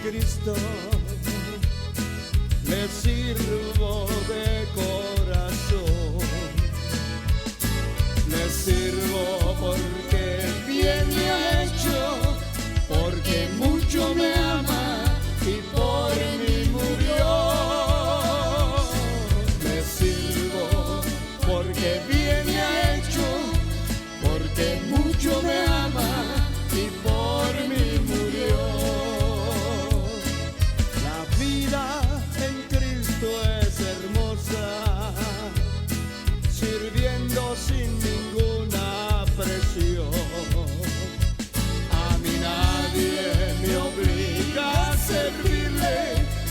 Cristo, le sirvo de corazón, le sirvo porque bien me ha hecho, porque mucho me ama y por mí murió. Le sirvo porque bien me ha hecho, porque mucho me ama y por mí murió. La vida en Cristo es hermosa, sirviendo sin ninguna presión. A mí nadie me obliga a servirle,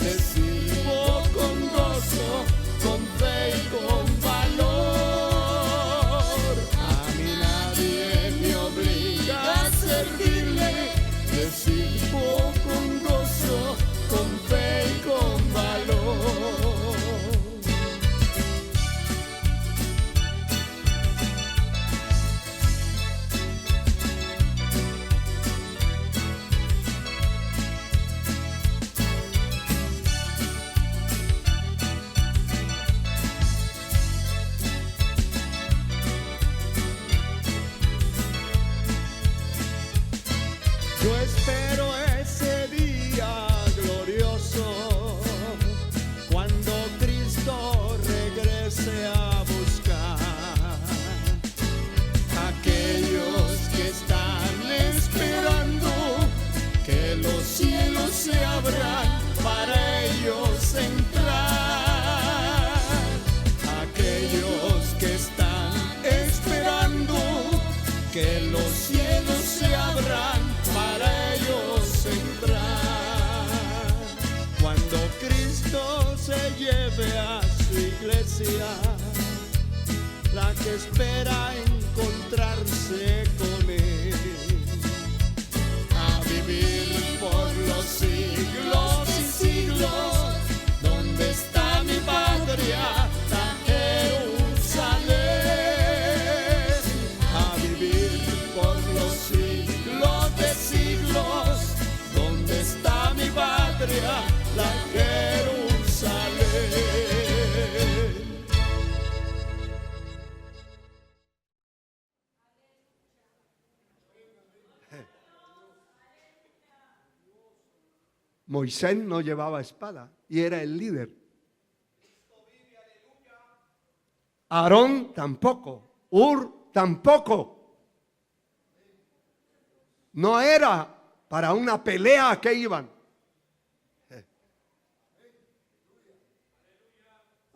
le sirvo con gozo, con fe y con valor. A mí nadie me obliga a servirle, le sirvo con gozo, con fe y con valor. Yo espero ese día glorioso, cuando Cristo regrese a buscar aquellos que están esperando que los cielos se abran para ellos entrar. Aquellos que están esperando que los cielos se abran para ellos entrar. Cuando Cristo se lleve a su iglesia, la que espera encontrarse con Él, a vivir por los siglos y siglos. ¿Dónde está mi patria? La Jerusalén. A vivir por los siglos de siglos. ¿Dónde está mi patria? La Jerusalén. Moisés no llevaba espada y era el líder. Aarón tampoco. Hur tampoco. No era para una pelea que iban.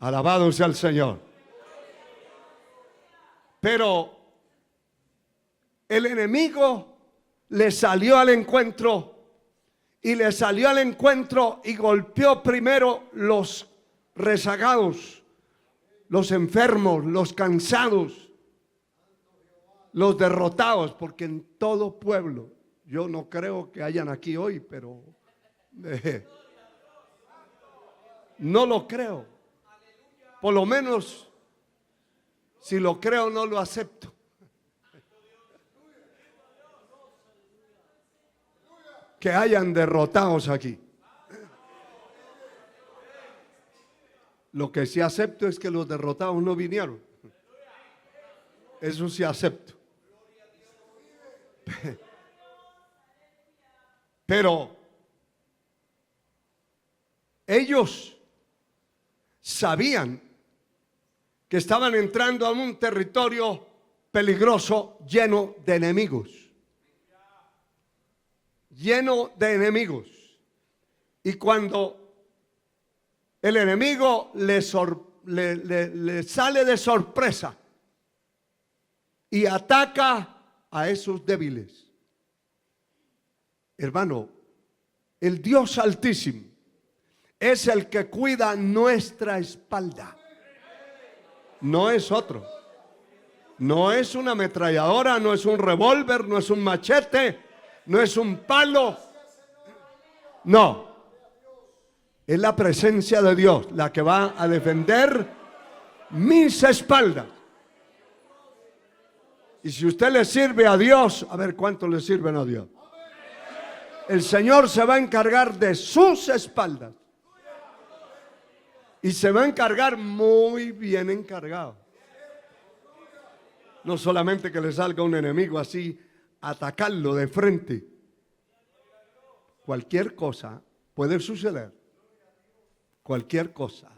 Alabado sea el Señor. Pero el enemigo le salió al encuentro. Y le salió al encuentro y golpeó primero los rezagados, los enfermos, los cansados, los derrotados, porque en todo pueblo, yo no creo que hayan aquí hoy, pero no lo creo. Por lo menos, si lo creo, no lo acepto. Que hayan derrotados aquí. Lo que sí acepto es que los derrotados no vinieron. Eso sí acepto. Pero ellos sabían que estaban entrando a un territorio peligroso, lleno de enemigos. Lleno de enemigos. Y cuando el enemigo le sale de sorpresa y ataca a esos débiles, hermano, el Dios Altísimo es el que cuida nuestra espalda. No es otro. No es una ametralladora, no es un revólver, no es un machete, no es un palo. No. Es la presencia de Dios la que va a defender mis espaldas. Y si usted le sirve a Dios, a ver cuánto le sirven a Dios. El Señor se va a encargar de sus espaldas. Y se va a encargar muy bien encargado. No solamente que le salga un enemigo así, atacarlo de frente. Cualquier cosa puede suceder. Cualquier cosa.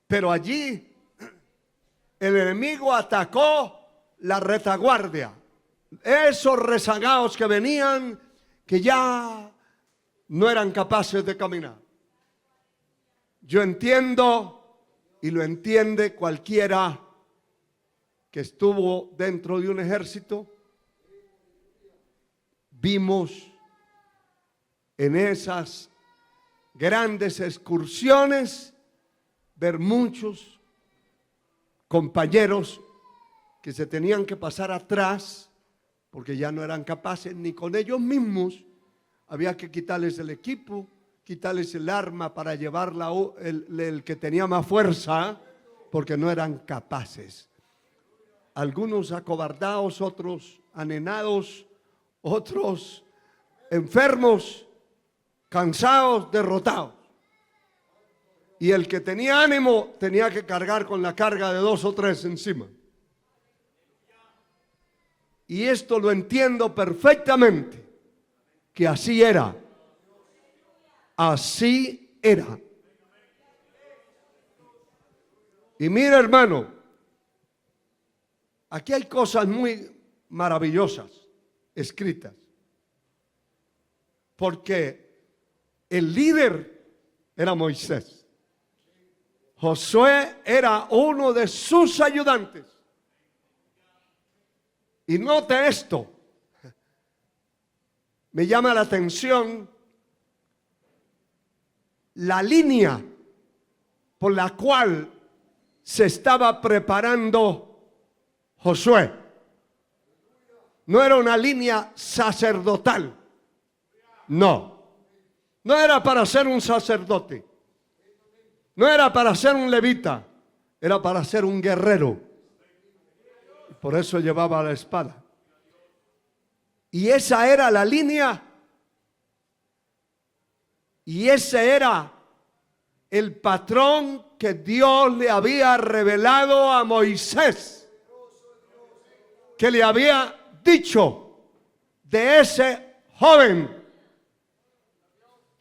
Pero allí el enemigo atacó la retaguardia. Esos rezagados que venían, que ya no eran capaces de caminar. Yo entiendo, y lo entiende cualquiera que estuvo dentro de un ejército. Vimos en esas grandes excursiones ver muchos compañeros que se tenían que pasar atrás porque ya no eran capaces ni con ellos mismos. Había que quitarles el equipo, quitarles el arma para llevarla el que tenía más fuerza, porque no eran capaces. Algunos acobardados, otros anenados, otros enfermos, cansados, derrotados. Y el que tenía ánimo tenía que cargar con la carga de 2 o 3 encima. Y esto lo entiendo perfectamente, que así era. Así era. Y mira, hermano, aquí hay cosas muy maravillosas escritas. Porque el líder era Moisés. Josué era uno de sus ayudantes. Y note esto. Me llama la atención la línea por la cual se estaba preparando Josué. No era una línea sacerdotal. No. No era para ser un sacerdote. No era para ser un levita. Era para ser un guerrero. Por eso llevaba la espada. Y esa era la línea. Y ese era el patrón que Dios le había revelado a Moisés. Que le había dicho de ese joven.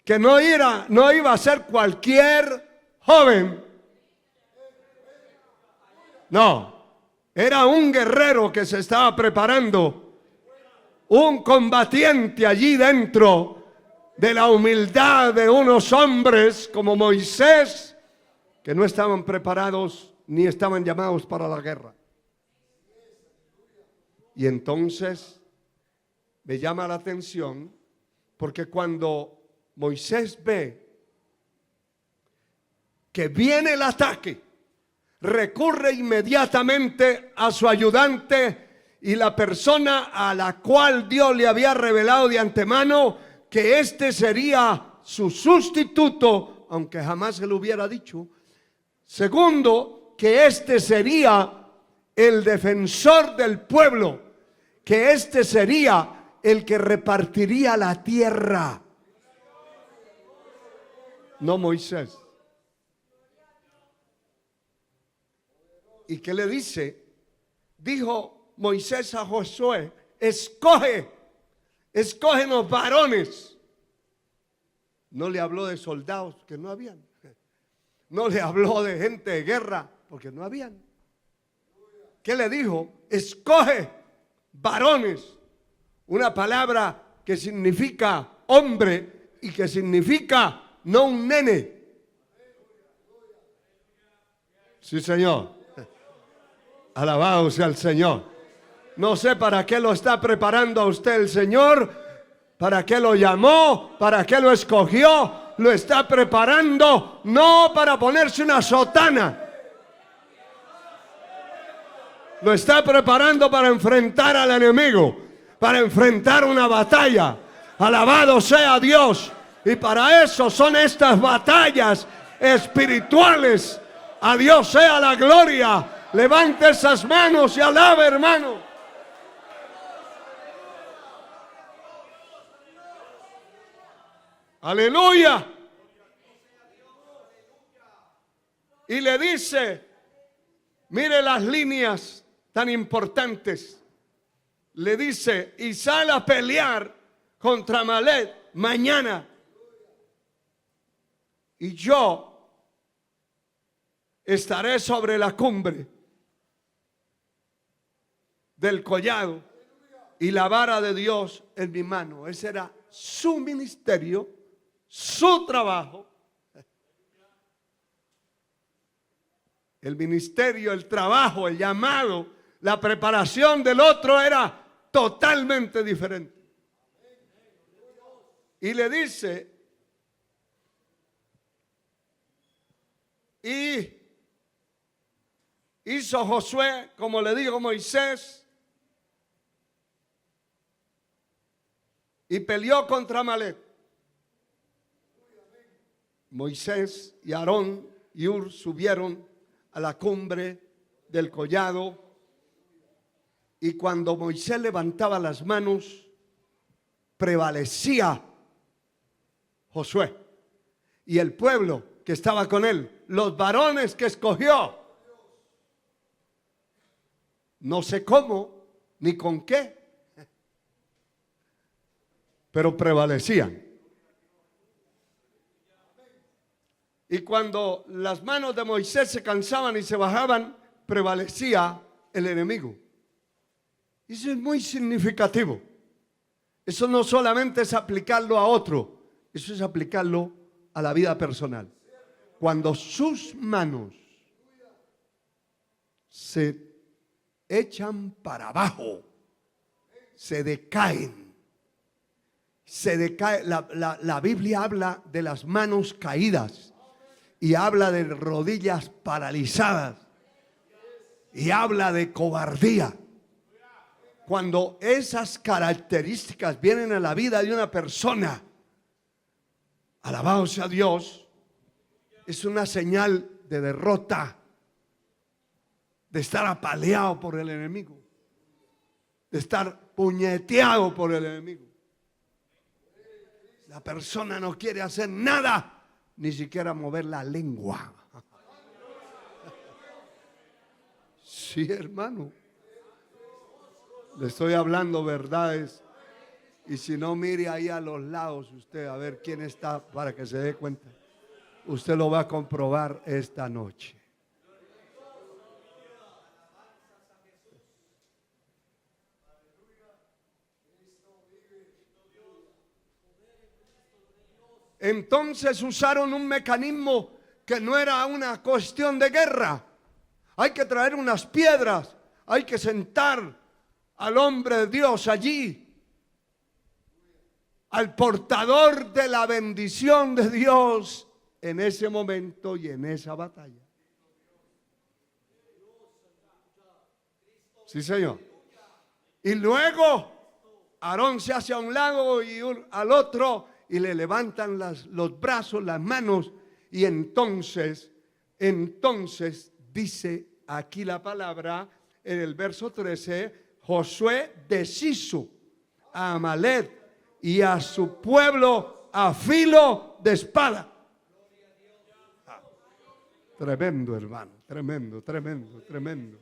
Que no iba a ser cualquier joven. No. Era un guerrero que se estaba preparando, un combatiente allí dentro de la humildad de unos hombres como Moisés, que no estaban preparados ni estaban llamados para la guerra. Y entonces me llama la atención, porque cuando Moisés ve que viene el ataque, recurre inmediatamente a su ayudante y la persona a la cual Dios le había revelado de antemano que este sería su sustituto, aunque jamás se lo hubiera dicho. Segundo, que este sería el defensor del pueblo, que este sería el que repartiría la tierra. No Moisés. ¿Y qué le dice? Dijo Moisés a Josué: escógenos varones. No le habló de soldados, que no habían. No le habló de gente de guerra, porque no habían. ¿Qué le dijo? Escoge varones. Una palabra que significa hombre y que significa no un nene. Sí, Señor. Alabado sea el Señor. No sé para qué lo está preparando a usted el Señor, para qué lo llamó, para qué lo escogió. Lo está preparando no para ponerse una sotana. Lo está preparando para enfrentar al enemigo, para enfrentar una batalla. Alabado sea Dios. Y para eso son estas batallas espirituales. A Dios sea la gloria. Levante esas manos y alabe, hermano. Aleluya. Y le dice, mire las líneas tan importantes. Le dice, y sale a pelear contra Amalek mañana. Y yo estaré sobre la cumbre del collado y la vara de Dios en mi mano. Ese era su ministerio, su trabajo. El ministerio, el trabajo, el llamado, la preparación del otro era totalmente diferente. Y le dice, y hizo Josué, como le dijo Moisés, y peleó contra Amalek. Moisés y Aarón y Hur subieron a la cumbre del collado, y cuando Moisés levantaba las manos, prevalecía Josué y el pueblo que estaba con él, los varones que escogió. No sé cómo ni con qué, pero prevalecían. Y cuando las manos de Moisés se cansaban y se bajaban, prevalecía el enemigo. Eso es muy significativo. Eso no solamente es aplicarlo a otro, eso es aplicarlo a la vida personal. Cuando sus manos se echan para abajo, se decaen. Se decae. La Biblia habla de las manos caídas. Y habla de rodillas paralizadas. Y habla de cobardía. Cuando esas características vienen a la vida de una persona, alabado sea Dios, es una señal de derrota, de estar apaleado por el enemigo, de estar puñeteado por el enemigo. La persona no quiere hacer nada, ni siquiera mover la lengua. Sí, hermano. Le estoy hablando verdades. Y si no, mire ahí a los lados usted a ver quién está para que se dé cuenta. Usted lo va a comprobar esta noche. Entonces usaron un mecanismo que no era una cuestión de guerra. Hay que traer unas piedras, hay que sentar al hombre de Dios allí, al portador de la bendición de Dios en ese momento y en esa batalla. Sí, Señor. Y luego Aarón se hace a un lado y al otro, y le levantan los brazos, las manos, y entonces dice aquí la palabra en el verso 13, Josué deshizo a Amalek y a su pueblo a filo de espada. Tremendo, hermano, tremendo, tremendo, tremendo.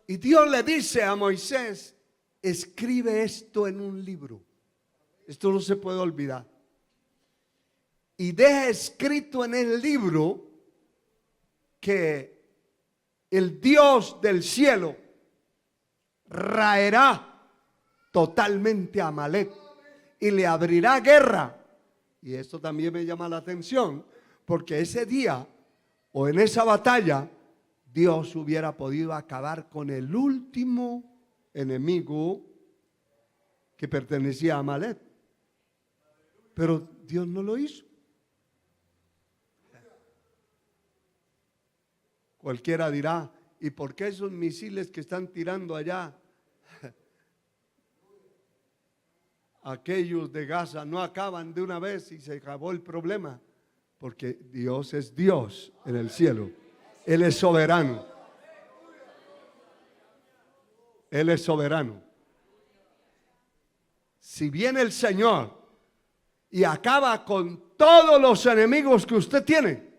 Y Dios le dice a Moisés, escribe esto en un libro. Esto no se puede olvidar. Y deja escrito en el libro que el Dios del cielo raerá totalmente a Amalek y le abrirá guerra. Y esto también me llama la atención, porque ese día o en esa batalla Dios hubiera podido acabar con el último enemigo que pertenecía a Amalek. Pero Dios no lo hizo. Cualquiera dirá, ¿y por qué esos misiles que están tirando allá, aquellos de Gaza, no acaban de una vez y se acabó el problema? Porque Dios es Dios en el cielo. Él es soberano. Él es soberano. si viene el Señor y acaba con todos los enemigos que usted tiene,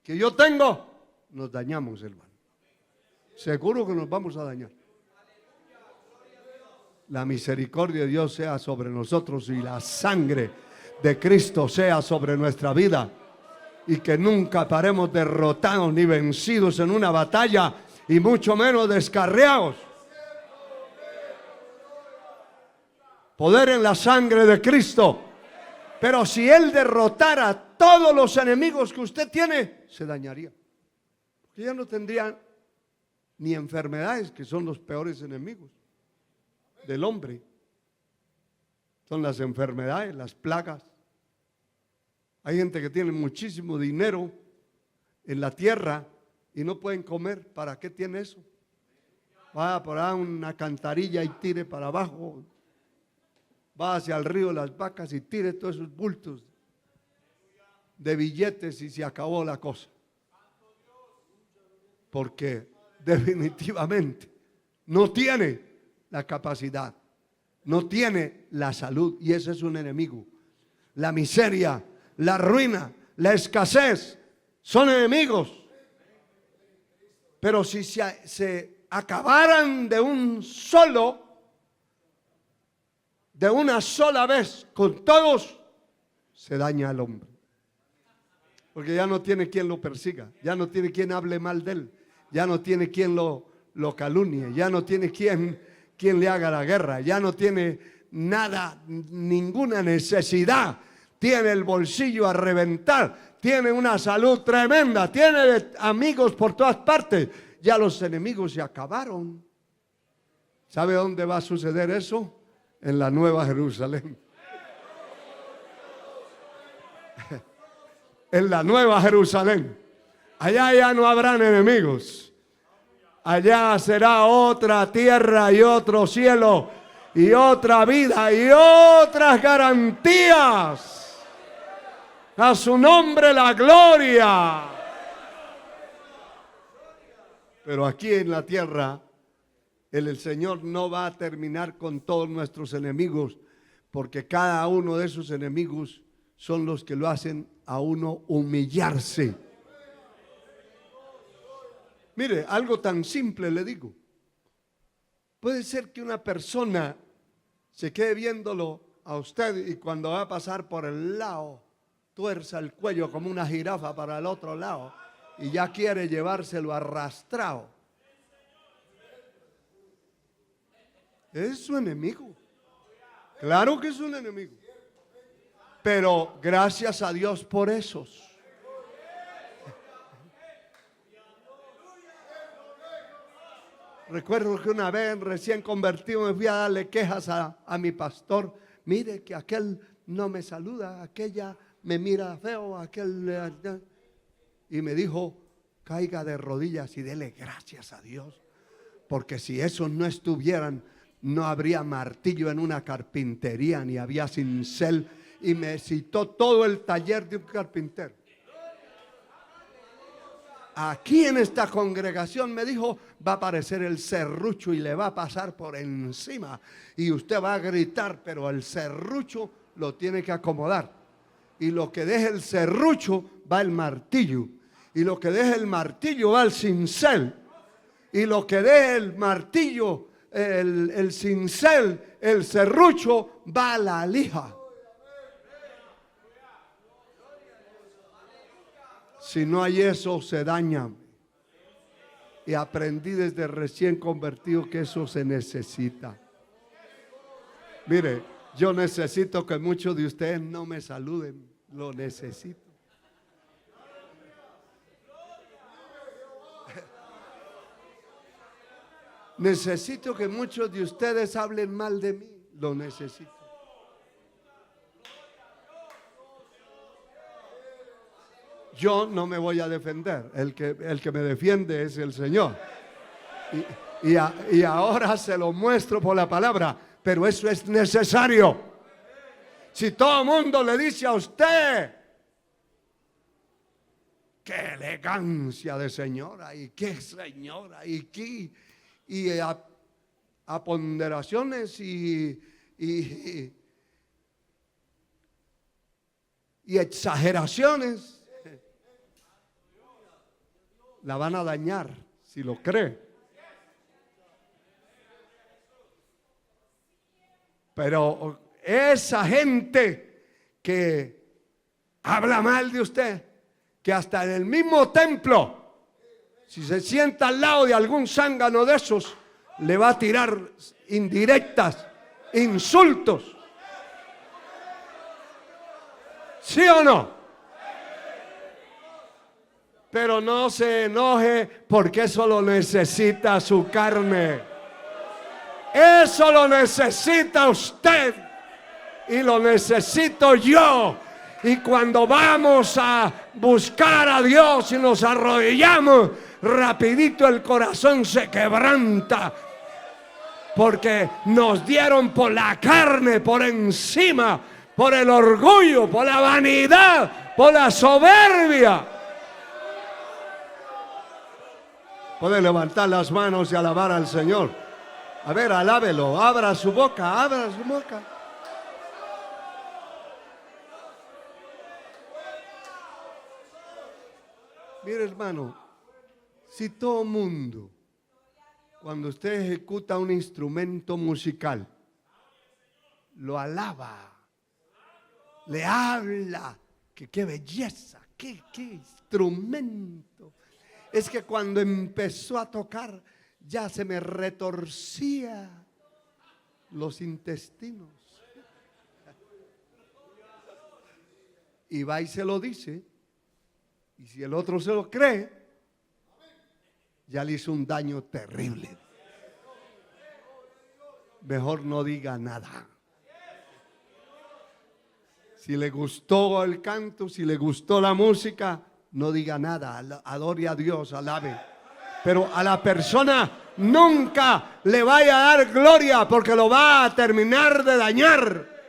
que yo tengo, nos dañamos, hermano. Seguro que nos vamos a dañar. La misericordia de Dios sea sobre nosotros y la sangre de Cristo sea sobre nuestra vida. Y que nunca paremos derrotados ni vencidos en una batalla, y mucho menos descarriados. Poder en la sangre de Cristo. Pero si Él derrotara todos los enemigos que usted tiene, se dañaría. Porque ya no tendría ni enfermedades, que son los peores enemigos del hombre. Son las enfermedades, las plagas. Hay gente que tiene muchísimo dinero en la tierra y no pueden comer. ¿Para qué tiene eso? Vaya por ahí una cantarilla y tire para abajo. Va hacia el río Las Vacas y tire todos esos bultos de billetes y se acabó la cosa. Porque definitivamente no tiene la capacidad, no tiene la salud, y ese es un enemigo. La miseria, la ruina, la escasez son enemigos. Pero si se acabaran de una sola vez con todos, se daña al hombre. Porque ya no tiene quien lo persiga, ya no tiene quien hable mal de él, ya no tiene quien lo calumnie, ya no tiene quien le haga la guerra, ya no tiene nada, ninguna necesidad. Tiene el bolsillo a reventar, tiene una salud tremenda, tiene amigos por todas partes. Ya los enemigos se acabaron. ¿Sabe dónde va a suceder eso? En la Nueva Jerusalén. En la Nueva Jerusalén. Allá ya no habrán enemigos. Allá será otra tierra y otro cielo y otra vida y otras garantías. A su nombre la gloria. Pero aquí en la tierra, el Señor no va a terminar con todos nuestros enemigos, porque cada uno de esos enemigos son los que lo hacen a uno humillarse. Mire, algo tan simple le digo. Puede ser que una persona se quede viéndolo a usted y cuando va a pasar por el lado, tuerza el cuello como una jirafa para el otro lado y ya quiere llevárselo arrastrado. Es su enemigo. Claro que es un enemigo. Pero gracias a Dios por esos. Recuerdo que una vez recién convertido me fui a darle quejas a mi pastor. Mire que aquel no me saluda, aquella me mira feo, aquel... Y me dijo, caiga de rodillas y dele gracias a Dios. Porque si esos no estuvieran, no habría martillo en una carpintería, ni había cincel. Y me citó todo el taller de un carpintero. Aquí en esta congregación me dijo, va a aparecer el serrucho y le va a pasar por encima. Y usted va a gritar, pero el serrucho lo tiene que acomodar. Y lo que deje el serrucho va el martillo. Y lo que deje el martillo va el cincel. Y lo que deje el martillo, el cincel, el serrucho, va a la lija. Si no hay eso, se daña. Y aprendí desde recién convertido que eso se necesita. Mire, yo necesito que muchos de ustedes no me saluden. Lo necesito. Necesito que muchos de ustedes hablen mal de mí. Lo necesito. Yo no me voy a defender. El que me defiende es el Señor. Y ahora se lo muestro por la palabra. Pero eso es necesario. Si todo el mundo le dice a usted, qué elegancia de señora, y qué señora, y a ponderaciones y y, y exageraciones, la van a dañar si lo cree. Pero esa gente que habla mal de usted, que hasta en el mismo templo, si se sienta al lado de algún zángano de esos, le va a tirar indirectas, insultos. ¿Sí o no? Pero no se enoje, porque eso lo necesita su carne. Eso lo necesita usted y lo necesito yo. Y cuando vamos a buscar a Dios y nos arrodillamos, rapidito el corazón se quebranta, porque nos dieron por la carne, por encima, por el orgullo, por la vanidad, por la soberbia. Puede levantar las manos y alabar al Señor. A ver, alábelo, abra su boca, abra su boca. Mire, hermano, si todo mundo, cuando usted ejecuta un instrumento musical, lo alaba, le habla, que qué belleza, qué instrumento. Es que cuando empezó a tocar, ya se me retorcía los intestinos. Y va y se lo dice. Y si el otro se lo cree, ya le hizo un daño terrible. Mejor no diga nada. Si le gustó el canto, si le gustó la música, no diga nada. Adore a Dios, alabe. Pero a la persona nunca le vaya a dar gloria, porque lo va a terminar de dañar.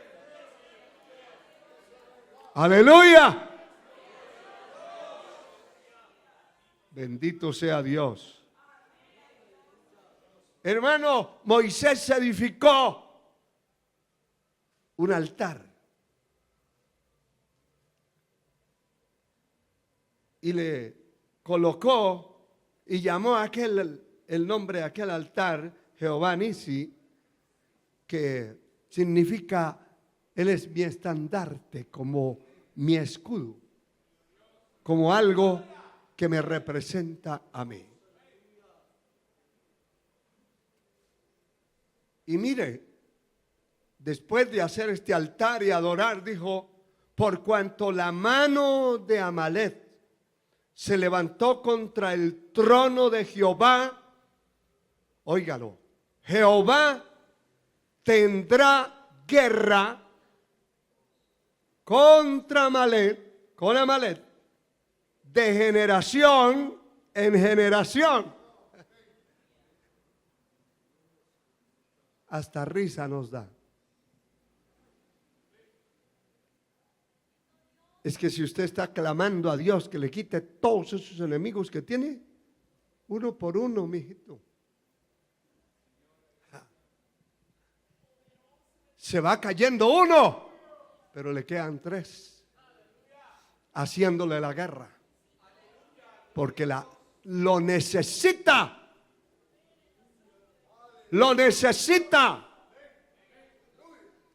Aleluya. Bendito sea Dios. Hermano, Moisés se edificó un altar y le colocó y llamó a el nombre de aquel altar Jehová Nisi, que significa Él es mi estandarte, como mi escudo, como algo que me representa a mí. Y mire, después de hacer este altar y adorar, dijo: por cuanto la mano de Amalek se levantó contra el trono de Jehová, óigalo, Jehová tendrá guerra contra Amalek, con Amalek, de generación en generación. Hasta risa nos da. Es que si usted está clamando a Dios que le quite todos esos enemigos que tiene, uno por uno, mijito, se va cayendo uno, pero le quedan tres haciéndole la guerra, porque lo necesita. Lo necesita.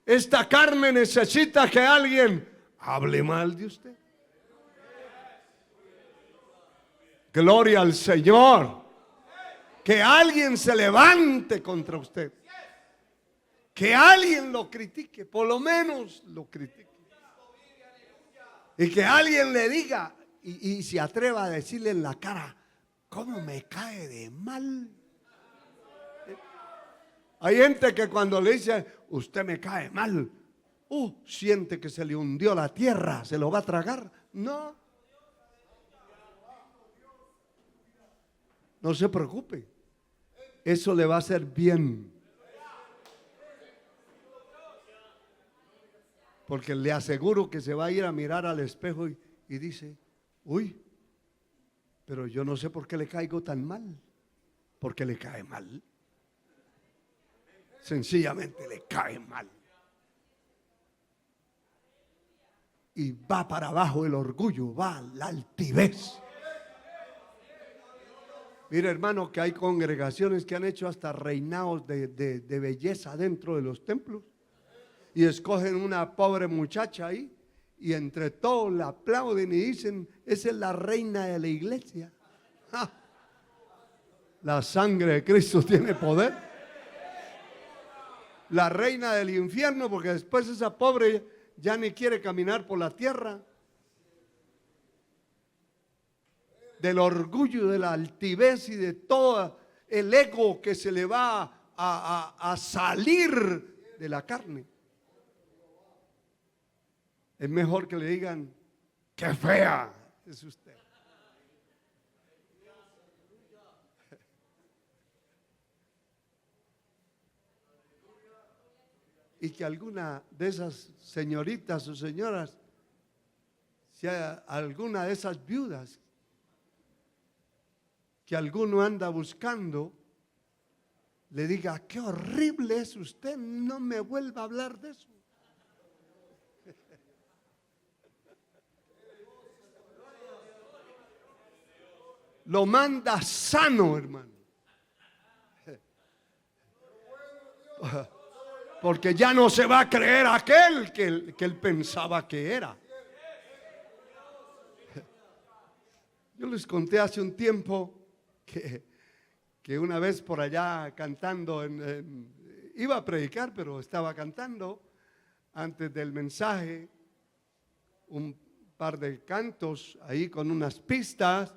Esta carne necesita que alguien hable mal de usted. Gloria al Señor. Que alguien se levante contra usted. Que alguien lo critique, por lo menos lo critique. Y que alguien le diga y se atreva a decirle en la cara: ¿cómo me cae de mal? Hay gente que cuando le dice: usted me cae mal, siente que se le hundió la tierra, se lo va a tragar. No, no se preocupe, eso le va a hacer bien, porque le aseguro que se va a ir a mirar al espejo y dice: uy, pero yo no sé por qué le caigo tan mal, porque le cae mal. Sencillamente le cae mal. y va para abajo el orgullo, va la altivez. Mira, hermano, que hay congregaciones que han hecho hasta reinados de belleza dentro de los templos y escogen una pobre muchacha ahí y entre todos la aplauden y dicen: esa es la reina de la iglesia. ¡Ja! La sangre de Cristo tiene poder. La reina del infierno, porque después esa pobre ya ni quiere caminar por la tierra. Del orgullo, de la altivez y de todo el ego que se le va a salir de la carne. Es mejor que le digan: ¡qué fea es usted! Y que alguna de esas señoritas o señoras, sea alguna de esas viudas que alguno anda buscando, le diga: qué horrible es usted, no me vuelva a hablar de eso. Lo manda sano, hermano. Porque ya no se va a creer aquel que él pensaba que era. Yo les conté hace un tiempo que una vez por allá cantando, iba a predicar, pero estaba cantando antes del mensaje, un par de cantos ahí con unas pistas,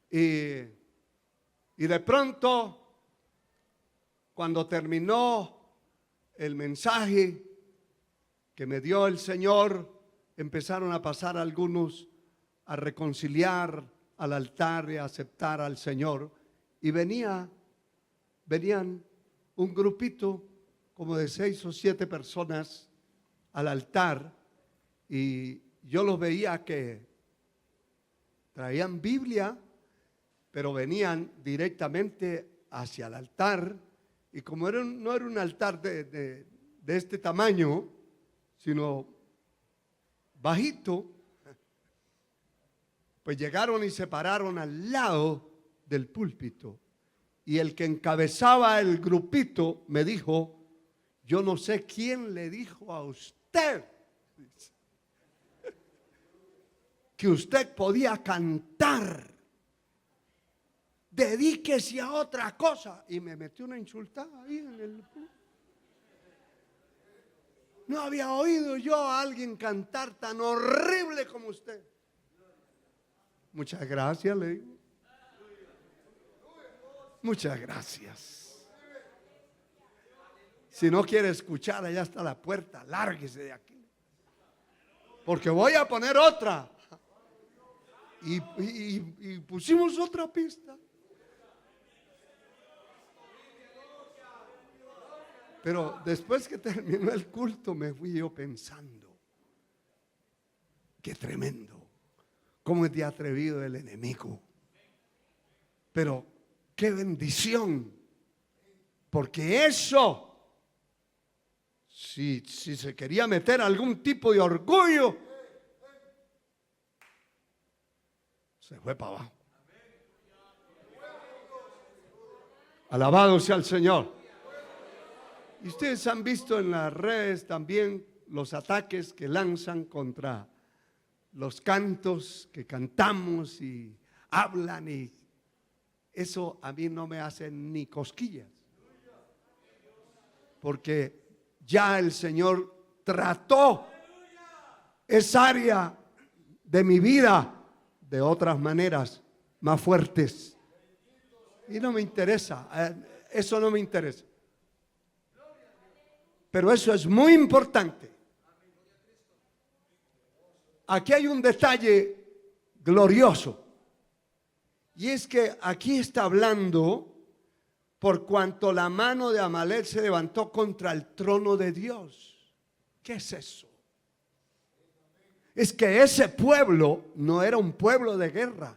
y de pronto, cuando terminó el mensaje que me dio el Señor, empezaron a pasar algunos a reconciliar al altar y a aceptar al Señor. Y venían un grupito como de 6 o 7 personas al altar, y yo los veía que traían Biblia, pero venían directamente hacia el altar. Y como no era un altar de este tamaño, sino bajito, pues llegaron y se pararon al lado del púlpito. Y el que encabezaba el grupito me dijo: yo no sé quién le dijo a usted que usted podía cantar. Dedíquese a otra cosa. Y me metió una insultada ahí en el... No había oído yo a alguien cantar tan horrible como usted. Muchas gracias, le digo. Muchas gracias. Si no quiere escuchar, allá está la puerta, lárguese de aquí. Porque voy a poner otra. Y pusimos otra pista. Pero después que terminó el culto, me fui yo pensando: qué tremendo, cómo es de atrevido el enemigo. Pero qué bendición, porque eso, si se quería meter algún tipo de orgullo, se fue para abajo. Alabado sea el Señor. Y ustedes han visto en las redes también los ataques que lanzan contra los cantos que cantamos y hablan, y eso a mí no me hace ni cosquillas, porque ya el Señor trató esa área de mi vida de otras maneras más fuertes, y no me interesa, eso no me interesa. Pero eso es muy importante. Aquí hay un detalle glorioso, y es que aquí está hablando: por cuanto la mano de Amalek se levantó contra el trono de Dios. ¿Qué es eso? Es que ese pueblo no era un pueblo de guerra.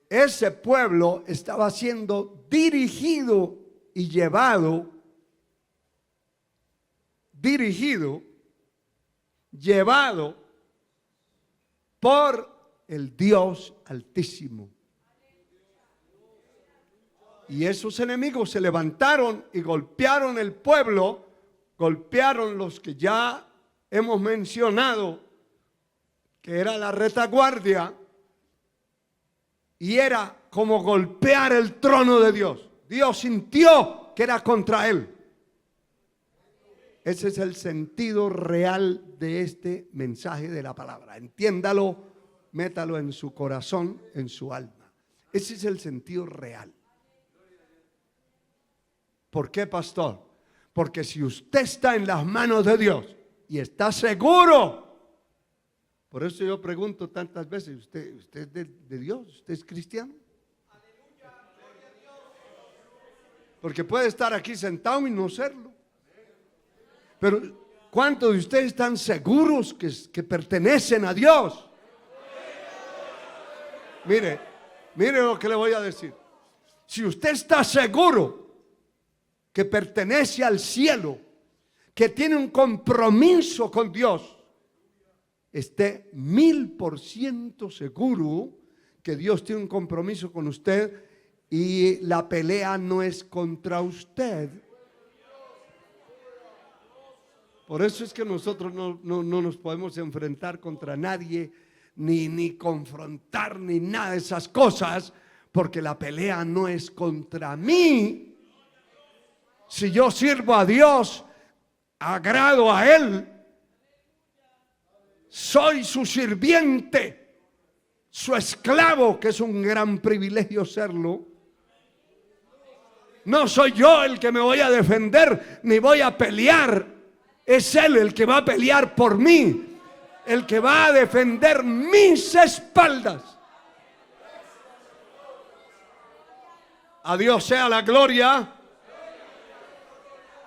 Ese pueblo estaba siendo dirigido y llevado por el Dios Altísimo. Y esos enemigos se levantaron y golpearon el pueblo, golpearon los que ya hemos mencionado, que era la retaguardia, y era como golpear el trono de Dios. Dios sintió que era contra él. Ese es el sentido real de este mensaje de la palabra. Entiéndalo, métalo en su corazón, en su alma. Ese es el sentido real. ¿Por qué, pastor? Porque si usted está en las manos de Dios y está seguro, por eso yo pregunto tantas veces, ¿usted es de Dios? ¿Usted es cristiano? Porque puede estar aquí sentado y no serlo. Pero ¿cuántos de ustedes están seguros que pertenecen a Dios? Mire lo que le voy a decir. Si usted está seguro que pertenece al cielo, que tiene un compromiso con Dios, esté 1000% seguro que Dios tiene un compromiso con usted y la pelea no es contra usted. Por eso es que nosotros no nos podemos enfrentar contra nadie, ni confrontar, ni nada de esas cosas, porque la pelea no es contra mí. Si yo sirvo a Dios, agrado a Él, soy su sirviente, su esclavo, que es un gran privilegio serlo. No soy yo el que me voy a defender, ni voy a pelear. Es Él el que va a pelear por mí, el que va a defender mis espaldas. A Dios sea la gloria.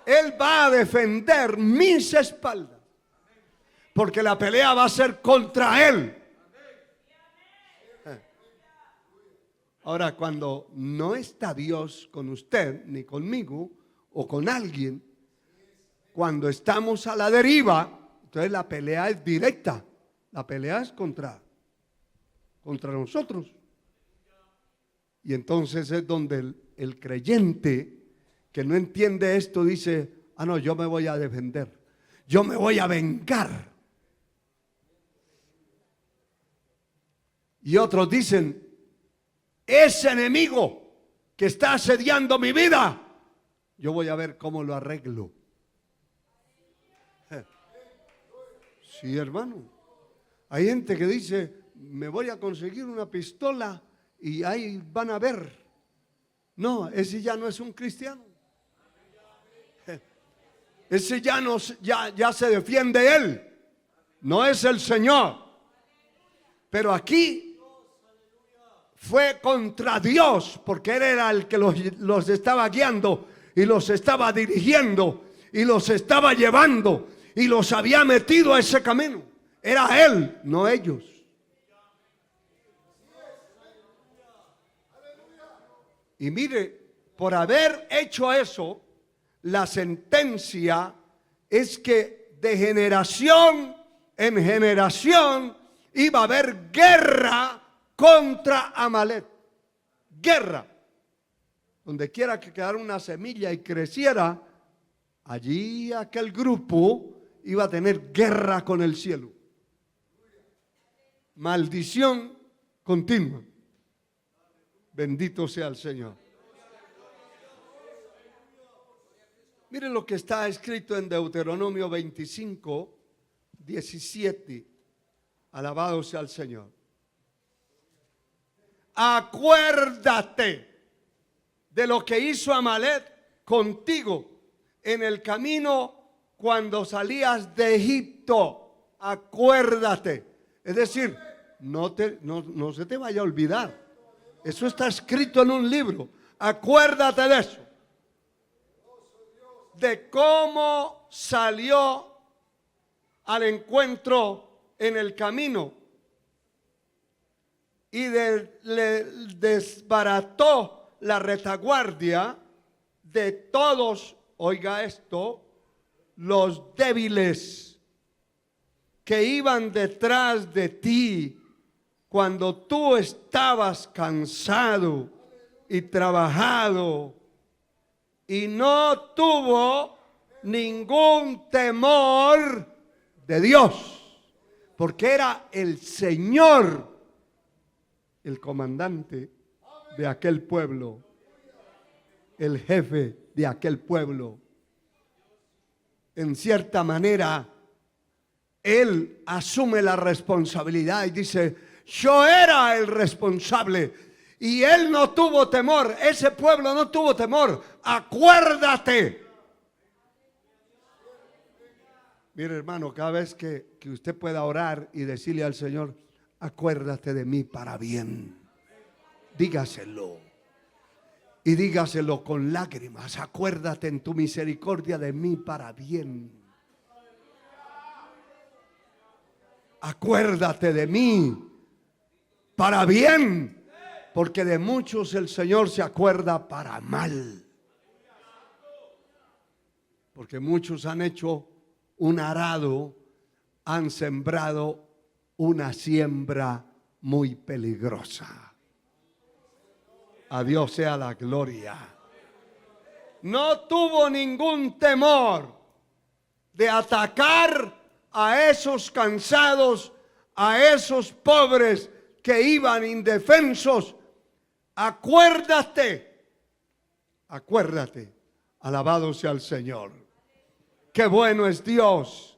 Él va a defender mis espaldas, porque la pelea va a ser contra Él. Ahora, cuando no está Dios con usted, ni conmigo, o con alguien, cuando estamos a la deriva, entonces la pelea es directa. La pelea es contra nosotros. Y entonces es donde el creyente que no entiende esto dice: ah, no, yo me voy a defender, yo me voy a vengar. Y otros dicen: ese enemigo que está asediando mi vida, yo voy a ver cómo lo arreglo. Sí, hermano. Hay gente que dice: me voy a conseguir una pistola y ahí van a ver. No, ese ya no es un cristiano. Ese ya se defiende él, no es el Señor. Pero aquí fue contra Dios, porque Él era el que los estaba guiando y los estaba dirigiendo y los estaba llevando y los había metido a ese camino. Era Él, no ellos. Y mire, por haber hecho eso, la sentencia es que de generación en generación iba a haber guerra contra Amalek. Guerra. Donde quiera que quedara una semilla y creciera, allí aquel grupo iba a tener guerra con el cielo. Maldición continua. Bendito sea el Señor. Miren lo que está escrito en Deuteronomio 25, 17. Alabado sea el Señor. Acuérdate de lo que hizo Amalek contigo en el camino cuando salías de Egipto. Acuérdate. Es decir, no se te vaya a olvidar. Eso está escrito en un libro. Acuérdate de eso. De cómo salió al encuentro en el camino y le desbarató la retaguardia de todos, oiga esto, los débiles que iban detrás de ti cuando tú estabas cansado y trabajado y no tuvo ningún temor de Dios, porque era el Señor el comandante de aquel pueblo, el jefe de aquel pueblo. En cierta manera, Él asume la responsabilidad y dice: yo era el responsable y Él no tuvo temor, ese pueblo no tuvo temor. Acuérdate. Mire, hermano, cada vez que usted pueda orar y decirle al Señor: acuérdate de mí para bien, dígaselo. Y dígaselo con lágrimas: acuérdate en tu misericordia de mí para bien. Acuérdate de mí para bien, porque de muchos el Señor se acuerda para mal. Porque muchos han hecho un arado, han sembrado una siembra muy peligrosa. A Dios sea la gloria. No tuvo ningún temor de atacar a esos cansados, a esos pobres que iban indefensos. Acuérdate, acuérdate. Alabado sea el Señor. Qué bueno es Dios.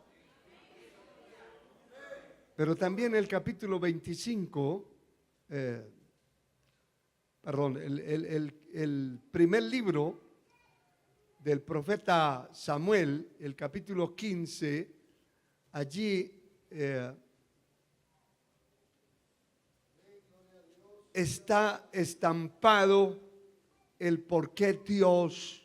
Pero también el capítulo 25, el primer libro del profeta Samuel, el capítulo 15, allí está estampado el por qué Dios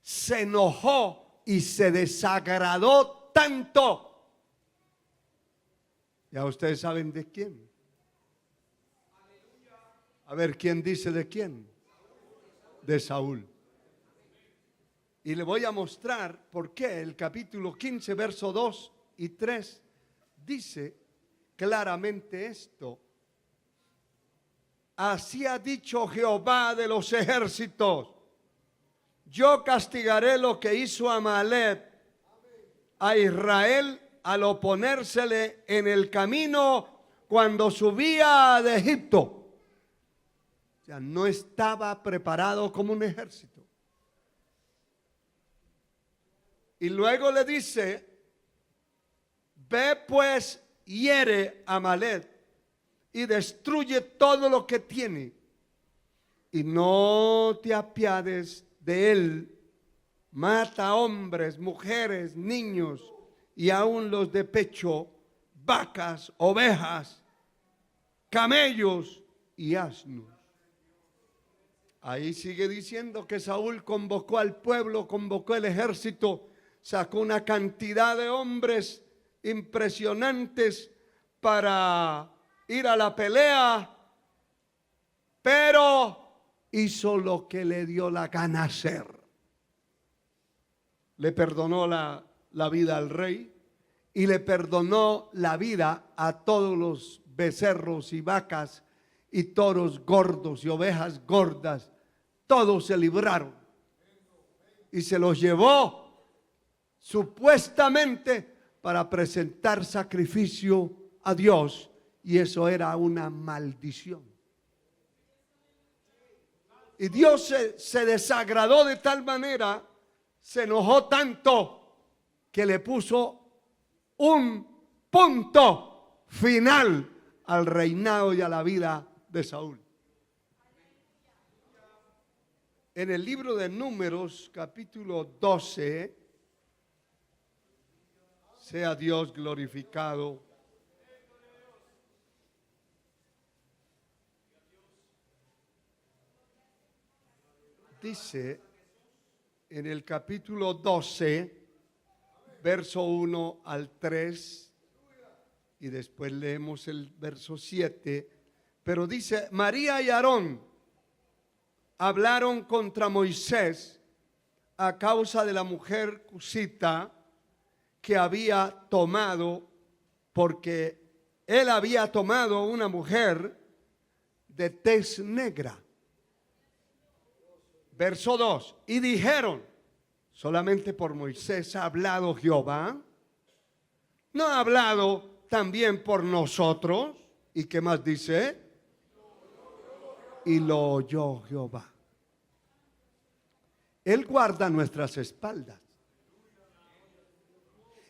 se enojó y se desagradó tanto. Ya ustedes saben de quién. A ver, ¿quién dice de quién? De Saúl. Y le voy a mostrar por qué el capítulo 15, verso 2 y 3 dice claramente esto. Así ha dicho Jehová de los ejércitos: yo castigaré lo que hizo Amalek a Israel al oponérsele en el camino cuando subía de Egipto. O sea, no estaba preparado como un ejército. Y luego le dice: ve pues, hiere a Amalek y destruye todo lo que tiene, y no te apiades de él. Mata hombres, mujeres, niños y aún los de pecho, vacas, ovejas, camellos y asnos. Ahí sigue diciendo que Saúl convocó al pueblo, convocó el ejército, sacó una cantidad de hombres impresionantes para ir a la pelea, pero hizo lo que le dio la gana hacer. Le perdonó la vida al rey y le perdonó la vida a todos los becerros y vacas y toros gordos y ovejas gordas. Todos se libraron y se los llevó supuestamente para presentar sacrificio a Dios, y eso era una maldición. Y Dios se desagradó de tal manera, se enojó tanto, que le puso un punto final al reinado y a la vida de Saúl. En el libro de Números, capítulo 12, sea Dios glorificado. Dice en el capítulo 12, verso 1 al 3, y después leemos el verso 7, pero dice: María y Aarón hablaron contra Moisés a causa de la mujer cusita que había tomado, porque él había tomado una mujer de tez negra. Verso 2. Y dijeron, solamente por Moisés ha hablado Jehová, ¿no ha hablado también por nosotros? ¿Y qué más dice? Y lo oyó Jehová. Él guarda nuestras espaldas.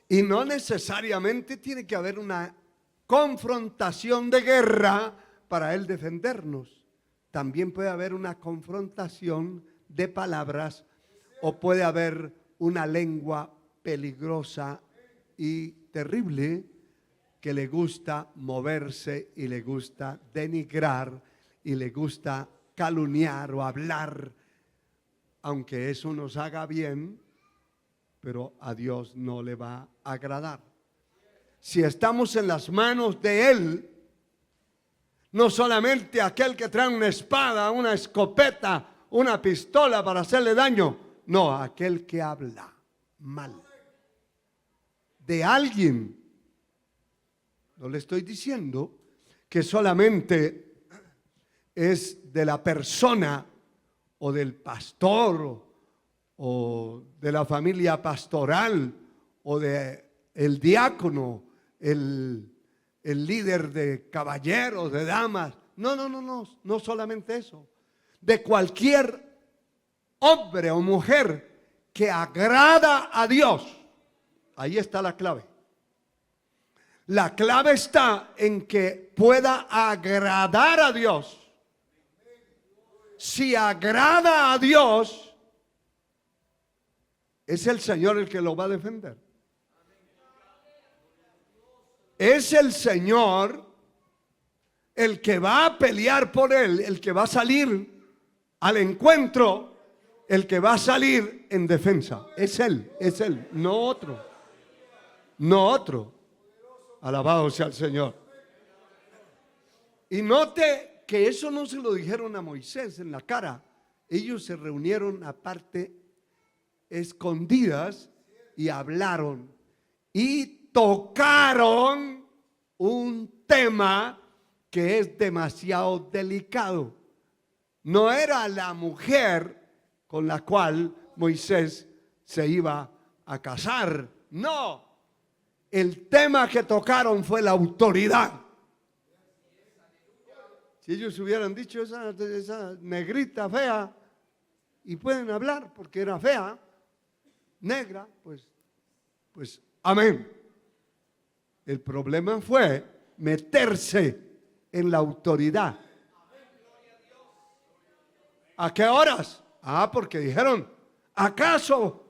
Y no necesariamente tiene que haber una confrontación de guerra para Él defendernos. También puede haber una confrontación de palabras o puede haber una lengua peligrosa y terrible que le gusta moverse y le gusta denigrar y le gusta calumniar o hablar, aunque eso nos haga bien, pero a Dios no le va a agradar. Si estamos en las manos de Él, no solamente aquel que trae una espada, una escopeta, una pistola para hacerle daño, no, aquel que habla mal de alguien. No le estoy diciendo que solamente es de la persona o del pastor o de la familia pastoral o de el diácono, el líder de caballeros, de damas. No solamente eso. De cualquier hombre o mujer que agrada a Dios. Ahí está la clave. La clave está en que pueda agradar a Dios. Si agrada a Dios, es el Señor el que lo va a defender. Es el Señor el que va a pelear por él, el que va a salir al encuentro, el que va a salir en defensa. Es Él, no otro. No otro. Alabado sea el Señor. Y note que eso no se lo dijeron a Moisés en la cara. Ellos se reunieron aparte, escondidas, y hablaron y tocaron un tema que es demasiado delicado. No era la mujer con la cual Moisés se iba a casar. No. El tema que tocaron fue la autoridad. Si ellos hubieran dicho esa negrita fea, y pueden hablar porque era fea, negra, pues amén. El problema fue meterse en la autoridad. ¿A qué horas? Porque dijeron, ¿acaso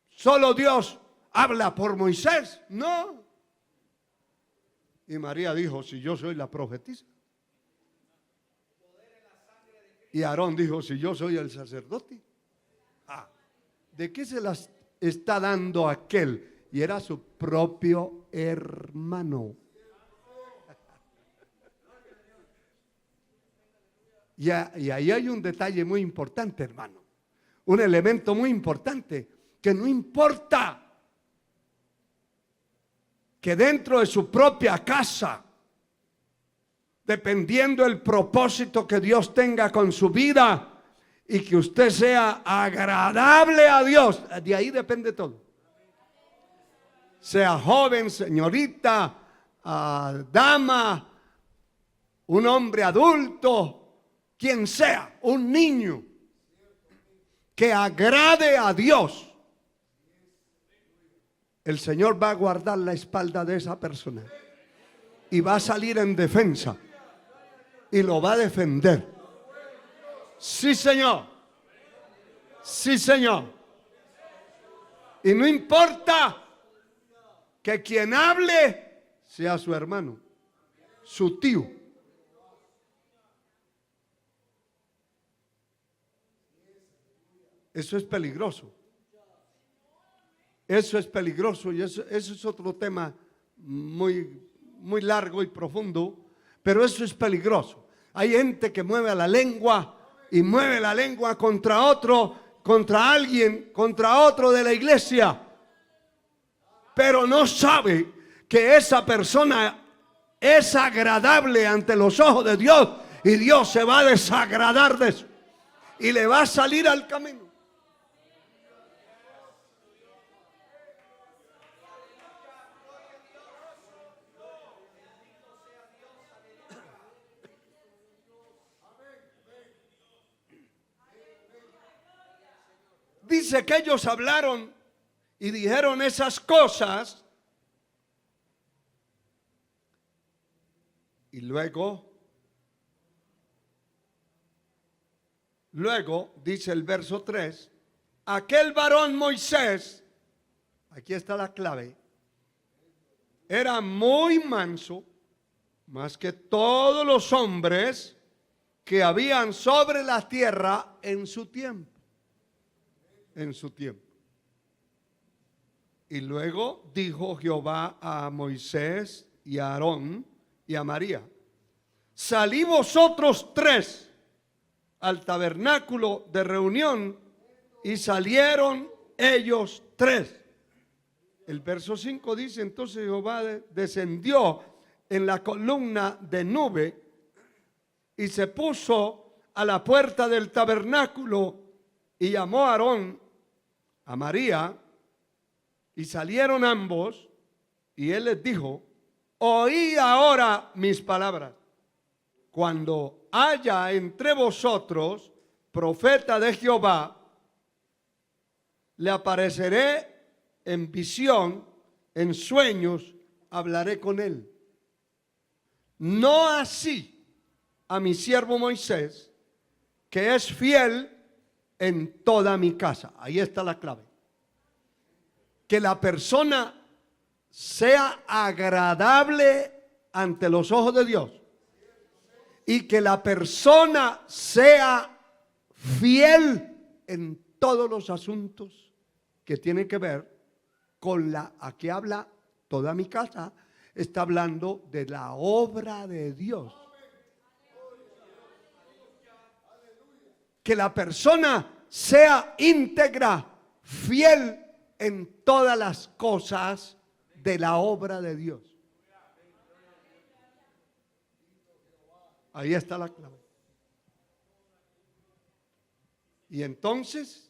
solo Dios habla por Moisés? No. Y María dijo, si yo soy la profetisa. Y Aarón dijo, si yo soy el sacerdote. ¿De qué se las está dando aquel? Y era su propio hermano. Y ahí hay un detalle muy importante, hermano. Un elemento muy importante, que no importa que dentro de su propia casa, dependiendo del propósito que Dios tenga con su vida y que usted sea agradable a Dios, de ahí depende todo. Sea joven, señorita, dama, un hombre adulto, quien sea, un niño que agrade a Dios, el Señor va a guardar la espalda de esa persona y va a salir en defensa y lo va a defender. Sí, Señor. Sí, Señor. Y no importa que quien hable sea su hermano, su tío. Eso es peligroso. Eso es peligroso y eso es otro tema muy largo y profundo, pero eso es peligroso. Hay gente que mueve la lengua y mueve la lengua contra otro, contra alguien, contra otro de la iglesia. pero no sabe que esa persona es agradable ante los ojos de Dios, y Dios se va a desagradar de eso y le va a salir al camino. Dice que ellos hablaron y dijeron esas cosas, y luego dice el verso 3, aquel varón Moisés, aquí está la clave, era muy manso, más que todos los hombres que habían sobre la tierra en su tiempo. En su tiempo. Y luego dijo Jehová a Moisés y a Aarón y a María: salí vosotros tres al tabernáculo de reunión. Y salieron ellos tres. El verso 5 dice: entonces Jehová descendió en la columna de nube y se puso a la puerta del tabernáculo y llamó a Aarón, a María, y salieron ambos, y él les dijo: oí ahora mis palabras. Cuando haya entre vosotros profeta de Jehová, le apareceré en visión, en sueños, hablaré con él. No así a mi siervo Moisés, que es fiel en toda mi casa. Ahí está la clave. Que la persona sea agradable ante los ojos de Dios, y que la persona sea fiel en todos los asuntos que tienen que ver con aquí habla toda mi casa, está hablando de la obra de Dios. Que la persona sea íntegra, fiel en todas las cosas de la obra de Dios. Ahí está la clave. Y entonces,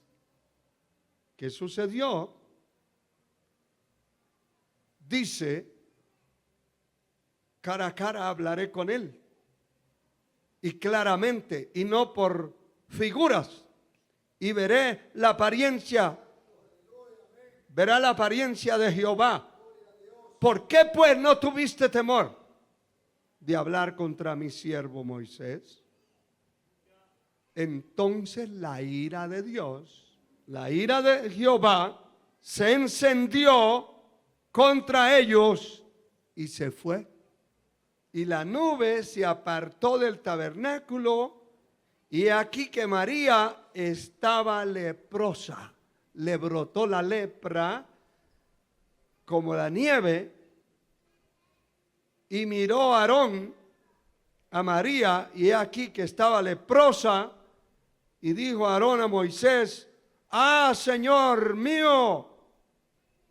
¿qué sucedió? Dice: cara a cara hablaré con él, y claramente, y no por figuras, y verá la apariencia de Jehová. ¿Por qué pues no tuviste temor de hablar contra mi siervo Moisés? Entonces la ira de Dios, la ira de Jehová, se encendió contra ellos y se fue. Y la nube se apartó del tabernáculo, y aquí que María estaba leprosa. Le brotó la lepra como la nieve. Y miró a Aarón a María, y aquí que estaba leprosa. Y dijo Aarón a Moisés: ah, Señor mío,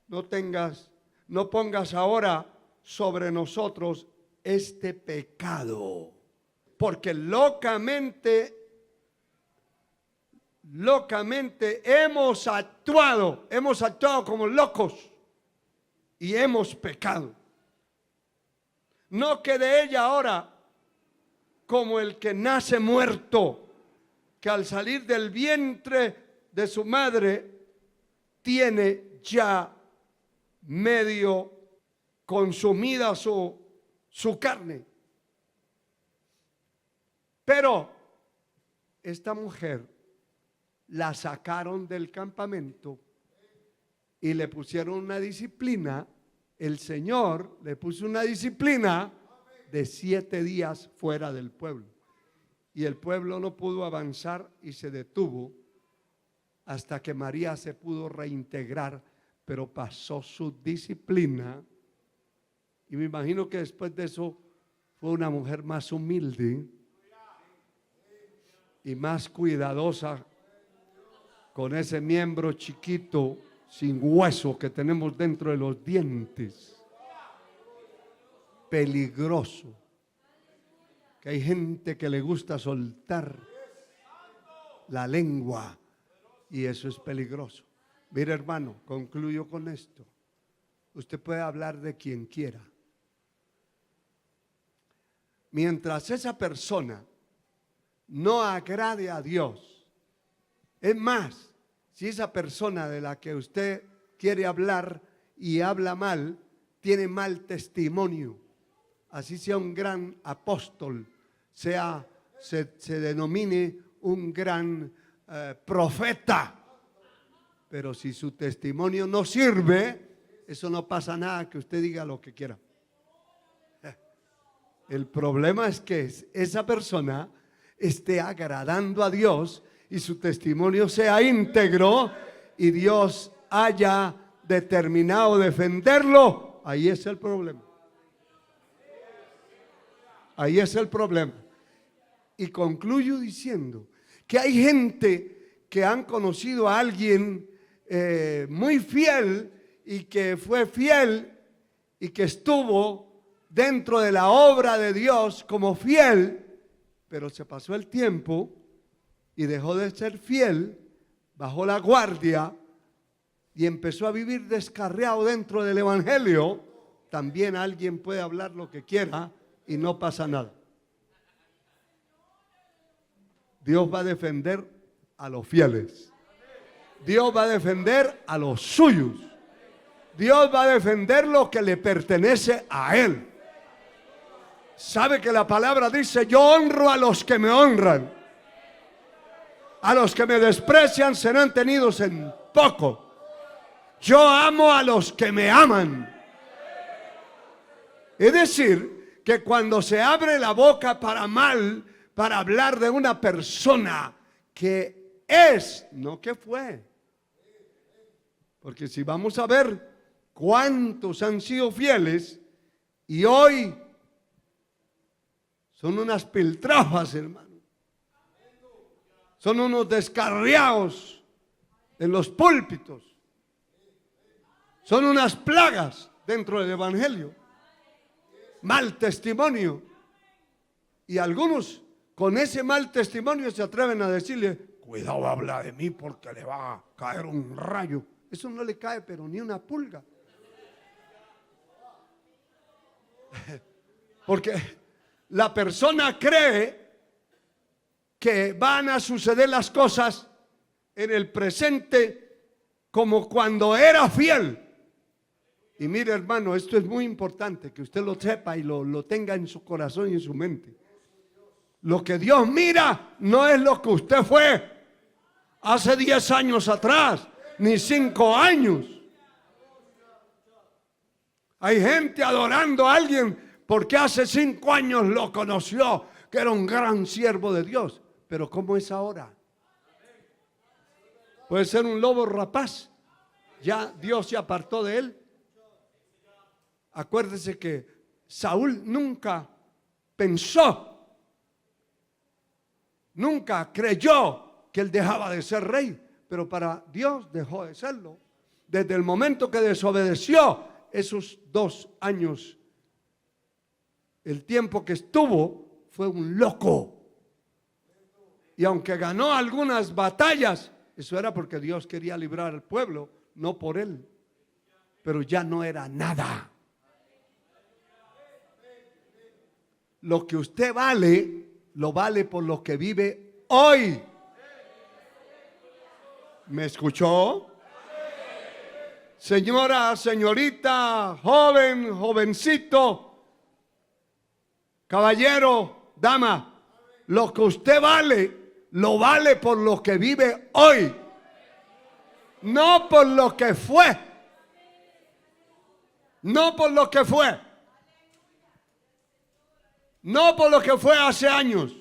no pongas ahora sobre nosotros este pecado, porque locamente hemos actuado como locos y hemos pecado. No quede ella ahora como el que nace muerto, que al salir del vientre de su madre tiene ya medio consumida su carne. Pero esta mujer la sacaron del campamento y le pusieron una disciplina. El Señor le puso una disciplina de 7 días fuera del pueblo. Y el pueblo no pudo avanzar y se detuvo hasta que María se pudo reintegrar, pero pasó su disciplina. Y me imagino que después de eso fue una mujer más humilde y más cuidadosa con ese miembro chiquito sin hueso que tenemos dentro de los dientes. Peligroso. Que hay gente que le gusta soltar la lengua y eso es peligroso. Mire, hermano, concluyo con esto. Usted puede hablar de quien quiera. Mientras esa persona no agrade a Dios. Es más, si esa persona de la que usted quiere hablar y habla mal, tiene mal testimonio, así sea un gran apóstol, se denomine un gran profeta, pero si su testimonio no sirve, eso no pasa nada que usted diga lo que quiera. El problema es que esa persona esté agradando a Dios y su testimonio sea íntegro y Dios haya determinado defenderlo. Ahí es el problema. Ahí es el problema. Y concluyo diciendo que hay gente que han conocido a alguien muy fiel y que fue fiel y que estuvo dentro de la obra de Dios como fiel, pero se pasó el tiempo y dejó de ser fiel, bajó la guardia y empezó a vivir descarriado dentro del evangelio. También alguien puede hablar lo que quiera y no pasa nada. Dios va a defender a los fieles. Dios va a defender a los suyos. Dios va a defender lo que le pertenece a Él. Sabe que la palabra dice: yo honro a los que me honran. A los que me desprecian serán tenidos en poco. Yo amo a los que me aman. Es decir, que cuando se abre la boca para mal, para hablar de una persona que es, no que fue. Porque si vamos a ver cuántos han sido fieles y hoy son unas piltrafas, hermano. Son unos descarriados en los púlpitos. Son unas plagas dentro del evangelio. Mal testimonio. Y algunos con ese mal testimonio se atreven a decirle: cuidado, habla de mí porque le va a caer un rayo. Eso no le cae pero ni una pulga. Porque la persona cree que van a suceder las cosas en el presente como cuando era fiel. Y mire, hermano, esto es muy importante que usted lo sepa y lo tenga en su corazón y en su mente. Lo que Dios mira no es lo que usted fue hace 10 años atrás, ni 5 años. Hay gente adorando a alguien porque hace 5 años lo conoció, que era un gran siervo de Dios. Pero ¿cómo es ahora? Puede ser un lobo rapaz. Ya Dios se apartó de él. Acuérdese que Saúl nunca pensó, nunca creyó que él dejaba de ser rey, pero para Dios dejó de serlo. Desde el momento que desobedeció, esos 2 años, el tiempo que estuvo, fue un loco. Y aunque ganó algunas batallas, eso era porque Dios quería librar al pueblo, no por él. Pero ya no era nada. Lo que usted vale, lo vale por lo que vive hoy. ¿Me escuchó? Señora, señorita, joven, jovencito, caballero, dama, lo que usted vale, lo vale por lo que vive hoy, no por lo que fue, no por lo que fue, no por lo que fue hace años.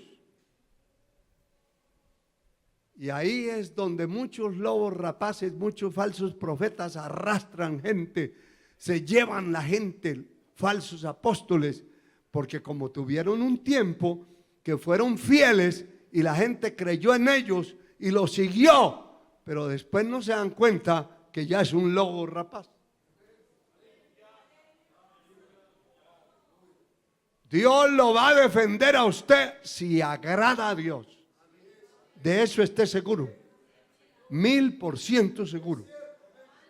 Y ahí es donde muchos lobos rapaces, muchos falsos profetas arrastran gente, se llevan la gente, falsos apóstoles, porque como tuvieron un tiempo que fueron fieles y la gente creyó en ellos y los siguió, pero después no se dan cuenta que ya es un lobo rapaz. Dios lo va a defender a usted si agrada a Dios. De eso esté seguro. 1000% seguro.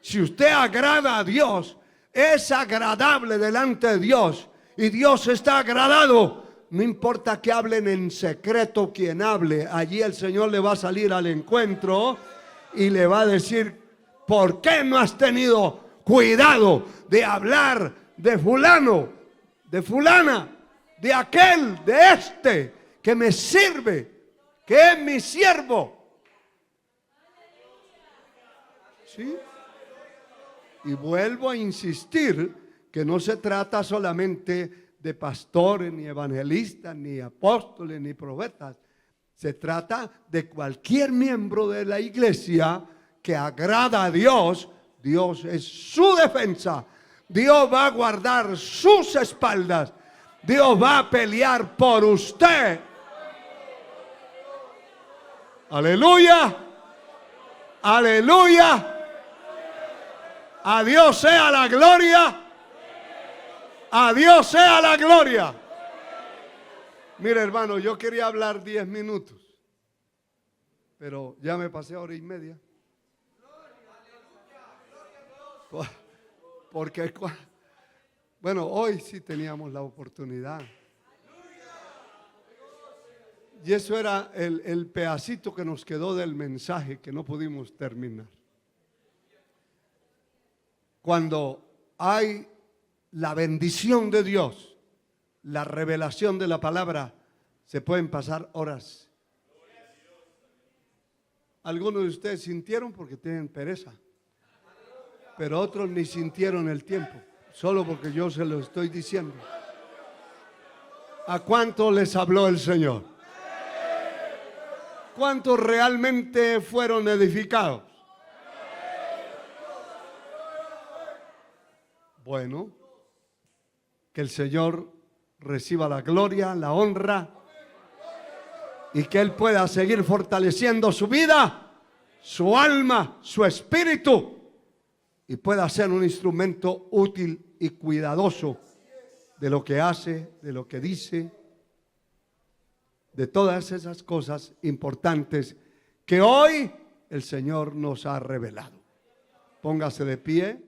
Si usted agrada a Dios, es agradable delante de Dios y Dios está agradado. No importa que hablen en secreto quien hable, allí el Señor le va a salir al encuentro y le va a decir: ¿por qué no has tenido cuidado de hablar de fulano, de fulana, de aquel, de este que me sirve, que es mi siervo? ¿Sí? Y vuelvo a insistir que no se trata solamente de pastores, ni evangelistas, ni apóstoles, ni profetas. Se trata de cualquier miembro de la iglesia que agrada a Dios. Dios es su defensa. Dios va a guardar sus espaldas. Dios va a pelear por usted. Aleluya. Aleluya. A Dios sea la gloria. A Dios sea la gloria. Mire, hermano, yo quería hablar 10 minutos, pero ya me pasé hora y media. Porque, bueno, hoy sí teníamos la oportunidad. Y eso era el pedacito que nos quedó del mensaje que no pudimos terminar. Cuando hay la bendición de Dios, la revelación de la palabra, se pueden pasar horas. Algunos de ustedes sintieron porque tienen pereza, pero otros ni sintieron el tiempo, solo porque yo se lo estoy diciendo. ¿A cuánto les habló el Señor? ¿Cuántos realmente fueron edificados? Bueno, que el Señor reciba la gloria, la honra y que Él pueda seguir fortaleciendo su vida, su alma, su espíritu y pueda ser un instrumento útil y cuidadoso de lo que hace, de lo que dice, de todas esas cosas importantes que hoy el Señor nos ha revelado. Póngase de pie.